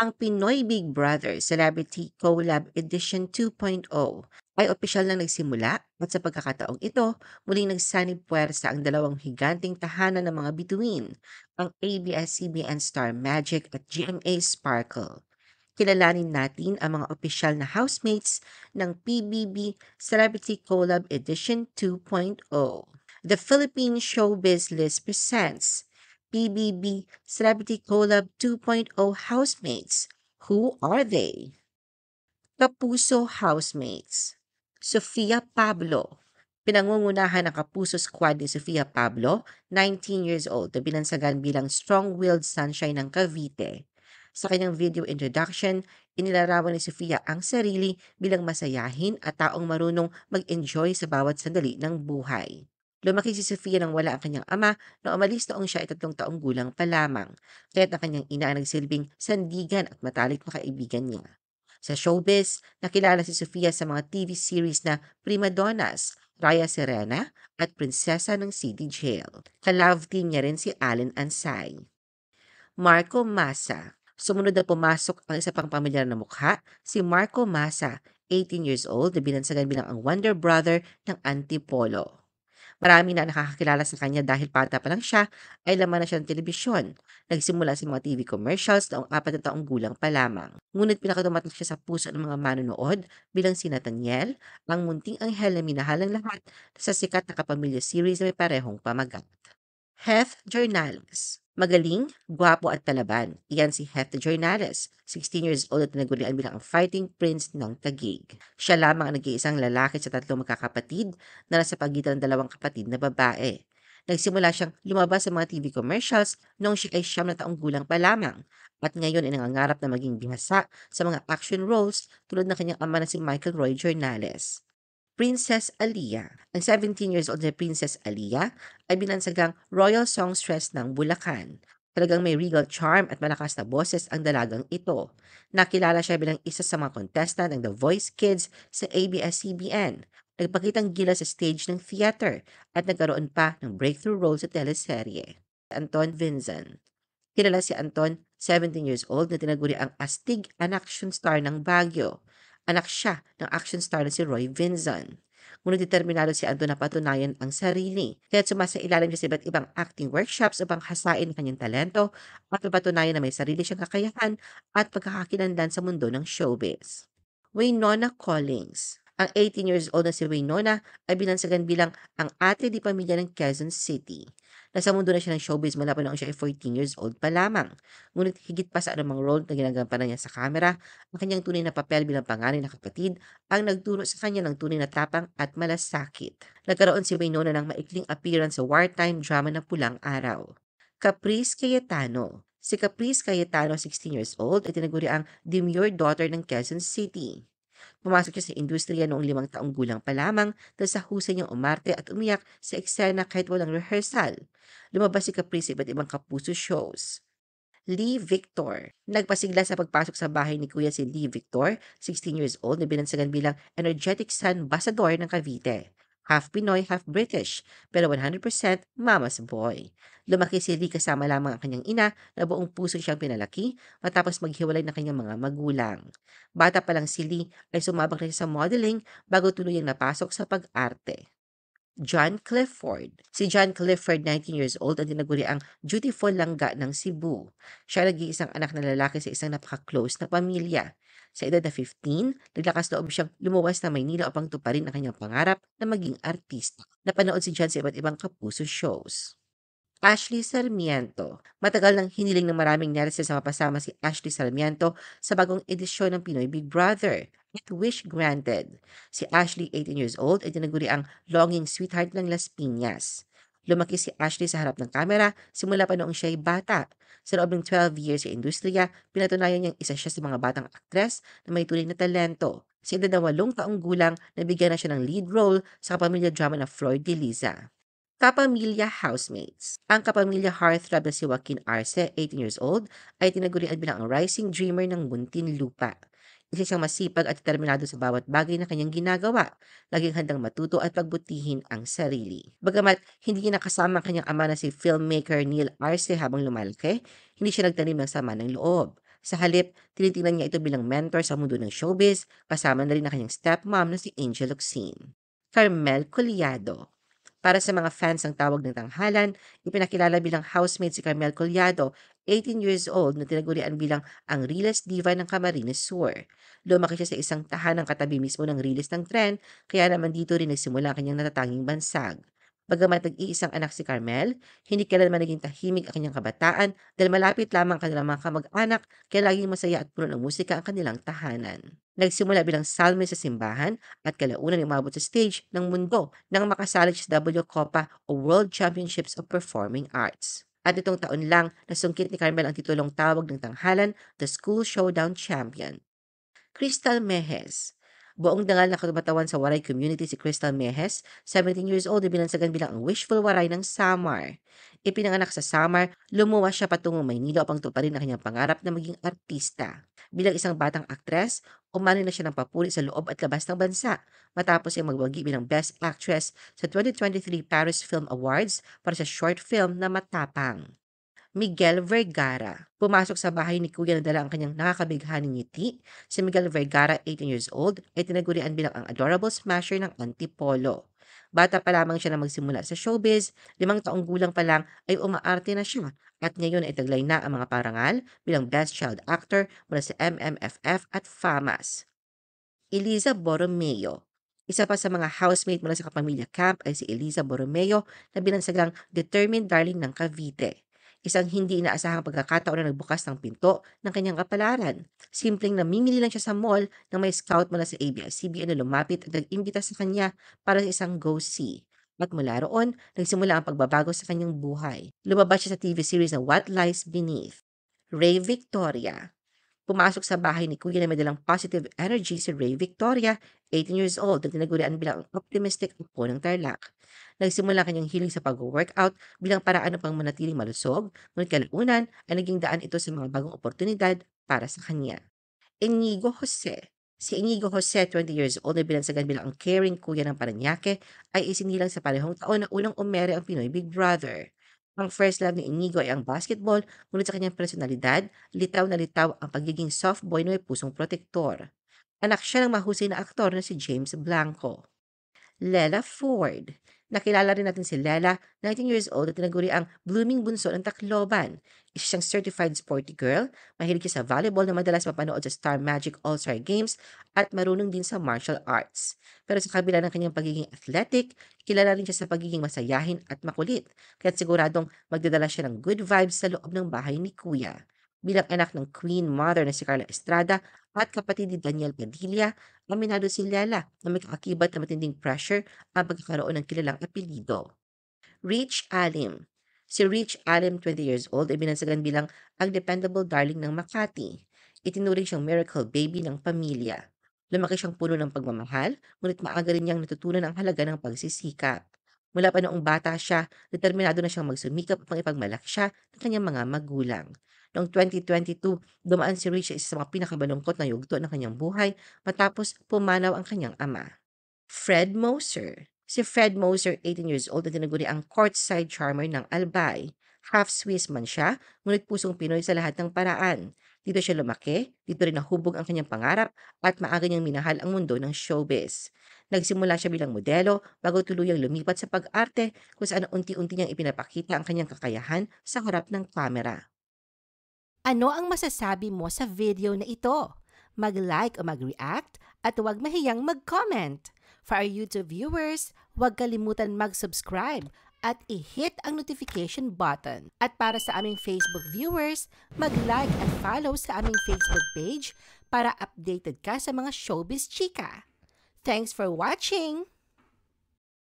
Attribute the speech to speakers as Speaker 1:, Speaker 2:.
Speaker 1: Ang Pinoy Big Brother Celebrity Collab Edition 2.0 ay opisyal na nagsimula at sa pagkakataong ito, muling nagsanib puwersa ang dalawang higanting tahanan ng mga bituin, ang ABS-CBN Star Magic at GMA Sparkle. Kilalanin natin ang mga opisyal na housemates ng PBB Celebrity Collab Edition 2.0. The Philippine Showbiz List presents PBB Celebrity Collab 2.0 Housemates. Who are they? Kapuso Housemates. Sofia Pablo. Pinangungunahan ng Kapuso Squad ni Sofia Pablo, 19 years old, na binansagan bilang strong-willed sunshine ng Cavite. Sa kanyang video introduction, inilarawan ni Sofia ang sarili bilang masayahin at taong marunong mag-enjoy sa bawat sandali ng buhay. Lumaki si Sofia nang wala ang kanyang ama na umalis noong siya ay 3 taong gulang pa lamang, kaya't ang kanyang ina ang nagsilbing sandigan at matalik na kaibigan niya. Sa showbiz, nakilala si Sofia sa mga TV series na Prima Donnas, Raya Serena at Prinsesa ng City Jail. Ka-love team niya rin si Allen Ansay. Marco Massa. Sumunod na pumasok ang isa pang pamilyar na mukha, si Marco Massa, 18 years old, na binansagan bilang ang Wonder Brother ng Antipolo. Marami na nakakakilala sa kanya dahil bata pa lang siya ay laman na siya ng telebisyon. Nagsimula sa mga TV commercials noong 4 taong gulang pa lamang. Ngunit pinakatumatak siya sa puso ng mga manonood bilang si Nathaniel, ang munting anghel na minahal ng lahat sa sikat na kapamilya series na may parehong pamagat. Heth Jornales. Magaling, gwapo at palaban. Iyan si Heth Jornales, 16 years old at tinagurian bilang ang fighting prince ng Taguig. Siya lamang ang nag-iisang lalaki sa 3 magkakapatid na nasa pagitan ng 2 kapatid na babae. Nagsimula siyang lumabas sa mga TV commercials noong siya ay 9 taong gulang pa lamang at ngayon ay nangangarap na maging bihasa sa mga action roles tulad ng kanyang ama na si Michael Roy Jornales. Princess Aliyah. Ang 17 years old na Princess Aliyah ay binansagang Royal Songstress ng Bulacan. Talagang may regal charm at malakas na boses ang dalagang ito. Nakilala siya bilang isa sa mga contestant ng The Voice Kids sa ABS-CBN. Nagpakitang gila sa stage ng theater at nagkaroon pa ng breakthrough role sa teleserye. Anton Vinzon. Kilala si Anton, 17 years old, na tinaguri ang astig an action star ng Baguio. Anak siya ng action star na si Roy Vinzon. Ngunit determinado si Anton na patunayan ang sarili, kaya sumasailalim siya sa iba't ibang acting workshops upang hasain ang kanyang talento at mapatunayan na may sarili siyang kakayahan at pagkakakilanlan sa mundo ng showbiz. Waynona Collins. Ang 18 years old na si Waynona ay binansagan bilang ang ate di pamilya ng Quezon City. Nasa mundo na siya ng showbiz mula pa noong siya ay 14 years old pa lamang. Ngunit higit pa sa anumang role na ginagampanan niya sa kamera, ang kanyang tunay na papel bilang panganay na kapatid ang nagturo sa kanya ng tunay na tapang at malasakit. Nagkaroon si Waynona ng maikling appearance sa wartime drama na Pulang Araw. Caprice Cayetano. Si Caprice Cayetano, 16 years old, ay tinaguri ang demure daughter ng Quezon City. Pumasok siya sa industriya noong 5 taong gulang pa lamang dahil sa husay niyang umarte at umiyak sa eksena kahit walang rehearsal. Lumabas si Caprice sa iba't ibang kapuso shows. Lee Victor. Nagpasigla sa pagpasok sa bahay ni Kuya si Lee Victor, 16 years old, na binansagan bilang energetic son ambassador ng Cavite. Half Pinoy, half British, pero 100% mama's boy. Lumaki si Lee kasama lamang ang kanyang ina na buong puso siyang pinalaki matapos maghiwalay ng kanyang mga magulang. Bata pa lang si Lee ay sumabak na siya sa modeling bago tuluyang napasok sa pag-arte. John Clifford. Si John Clifford, 19 years old, ang tinaguri ang dutiful langga ng Cebu. Siya ay nag-iisang anak na lalaki sa isang napaka-close na pamilya. Sa edad na 15, naglakas loob siyang lumuwas na Maynila upang tuparin ang kanyang pangarap na maging artista. Napanood si John sa iba't ibang kapuso shows. Ashley Sarmiento. Matagal nang hiniling ng maraming netizens na mapasama si Ashley Sarmiento sa bagong edisyon ng Pinoy Big Brother. At wish granted. Si Ashley, 18 years old, ay tinaguri ang longing sweetheart ng Las Piñas. Lumaki si Ashley sa harap ng kamera simula pa noong siya ay bata. Sa loob ng 12 years sa industriya, pinatunayan niyang isa siya sa mga batang aktres na may tunay na talento. Sa edad na 8 taong gulang, nabigyan na siya ng lead role sa kapamilya drama na Flor de Liza. Kapamilya Housemates. Ang kapamilya heartthrob na si Joaquin Arce, 18 years old, ay tinagurian bilang ang rising dreamer ng Muntinlupa. Isa siyang masipag at determinado sa bawat bagay na kanyang ginagawa, laging handang matuto at pagbutihin ang sarili. Bagamat hindi niya nakasama ang kanyang ama na si filmmaker Neil Arce habang lumalaki, hindi siya nagtanim ng sama ng loob. Sa halip, tinitingnan niya ito bilang mentor sa mundo ng showbiz, kasama na rin ang kanyang stepmom na si Angel Locsin. Carmel Collado. Para sa mga fans ng Tawag ng Tanghalan, ipinakilala bilang housemate si Carmel Collado, 18 years old, na tinagurian bilang ang realest diva ng Camarines Sur. Lumaki siya sa isang tahanang katabi mismo ng riles ng tren, kaya naman dito rin nagsimula ang kanyang natatanging bansag. Bagamat nag-iisang anak si Carmel, hindi kailanman naging tahimik ang kanyang kabataan dahil malapit lamang ang kanilang mga kamag-anak, kaya laging masaya at puno ng musika ang kanilang tahanan. Nagsimula bilang psalmist sa simbahan at kalaunan ay umabot sa stage ng mundo nang makasalig siya sa W Copa o World Championships of Performing Arts. At itong taon lang, nasungkit ni Carmel ang titulong Tawag ng Tanghalan, The School Showdown Champion. Crystal Mejes. Buong dangal na kabatawan sa waray community si Crystal Mejes, 17 years old, na binansagan bilang ang wishful waray ng Samar. Ipinanganak sa Samar, lumuwas siya patungong Maynila upang tuparin ang kanyang pangarap na maging artista. Bilang isang batang aktres, umani na siya ng papuri sa loob at labas ng bansa matapos ay magbagi bilang Best Actress sa 2023 Paris Film Awards para sa short film na Matapang. Miguel Vergara. Pumasok sa bahay ni Kuya na dala ang kanyang nakakabighaning ngiti. Si Miguel Vergara, 18 years old, ay tinagurian bilang ang adorable smasher ng Antipolo. Bata pa lamang siya na magsimula sa showbiz, 5 taong gulang pa lang ay umaarte na siya at ngayon ay taglay na ang mga parangal bilang Best Child Actor mula sa MMFF at FAMAS. Eliza Borromeo. Isa pa sa mga housemate mula sa Kapamilya Camp ay si Eliza Borromeo na binansagang determined darling ng Cavite. Isang hindi inaasahang pagkakataon na nagbukas ng pinto ng kanyang kapalaran. Simpleng namimili lang siya sa mall nang may scout mula sa ABS-CBN na lumapit at nag-imbita sa kanya para sa isang go-see. At mula roon, nagsimula ang pagbabago sa kanyang buhay. Lumabas siya sa TV series na What Lies Beneath. Ray Victoria. Pumasok sa bahay ni Kuya na may dalang positive energy si Ray Victoria, 18 years old, na tinagurian bilang ang optimistic apo ng Tarlac. Nagsimula ang kanyang hiling sa pag-workout bilang paraan upang manatiling malusog, ngunit kalaunan ay naging daan ito sa mga bagong oportunidad para sa kanya. Inigo Jose. Si Inigo Jose, 20 years old, na binansagan bilang ang caring kuya ng Parañaque, ay isinilang sa parehong taon na unang umere ang Pinoy Big Brother. Ang first love ni Inigo ay ang basketball, ngunit sa kanyang personalidad, litaw na litaw ang pagiging soft boy na may pusong protektor. Anak siya ng mahusay na aktor na si James Blanco. Lela Ford. Nakilala rin natin si Lela, 19 years old, at tinaguri ang blooming bunso ng Tacloban. Isa siyang certified sporty girl, mahilig siya sa volleyball na madalas mapanood sa Star Magic All-Star Games at marunong din sa martial arts. Pero sa kabila ng kanyang pagiging athletic, kilala rin siya sa pagiging masayahin at makulit, kaya siguradong magdadala siya ng good vibes sa loob ng bahay ni Kuya. Bilang anak ng Queen Mother na si Carla Estrada at kapatid ni Daniel Padilla, aminado si Lela na may kaakibat na matinding pressure ang pagkakaroon ng kilalang apelido. Rich Alim. Si Rich Alim, 20 years old, ay binansagan bilang ang dependable darling ng Makati. Itinuring siyang miracle baby ng pamilya. Lumaki siyang puno ng pagmamahal, ngunit maaga rin niyang natutunan ang halaga ng pagsisikap. Mula pa noong bata siya, determinado na siyang magsumikap upang ipagmalaki siya ng kanyang mga magulang. Noong 2022, dumaan si Rich sa isa sa mga pinakabalungkot na yugto ng kanyang buhay matapos pumanaw ang kanyang ama. Fred Moser. Si Fred Moser, 18 years old, na tinaguri ang courtside charmer ng Albay. Half Swiss man siya, ngunit pusong Pinoy sa lahat ng paraan. Dito siya lumaki, dito rin nahubog ang kanyang pangarap at maaga niyang minahal ang mundo ng showbiz. Nagsimula siya bilang modelo bago tuluyang lumipat sa pag-arte kung saan unti-unti niyang ipinapakita ang kanyang kakayahan sa harap ng kamera.
Speaker 2: Ano ang masasabi mo sa video na ito? Mag-like o mag-react at huwag mahiyang mag-comment. For our YouTube viewers, huwag kalimutan mag-subscribe at i-hit ang notification button. At para sa aming Facebook viewers, mag-like at follow sa aming Facebook page para updated ka sa mga showbiz chika. Thanks for watching!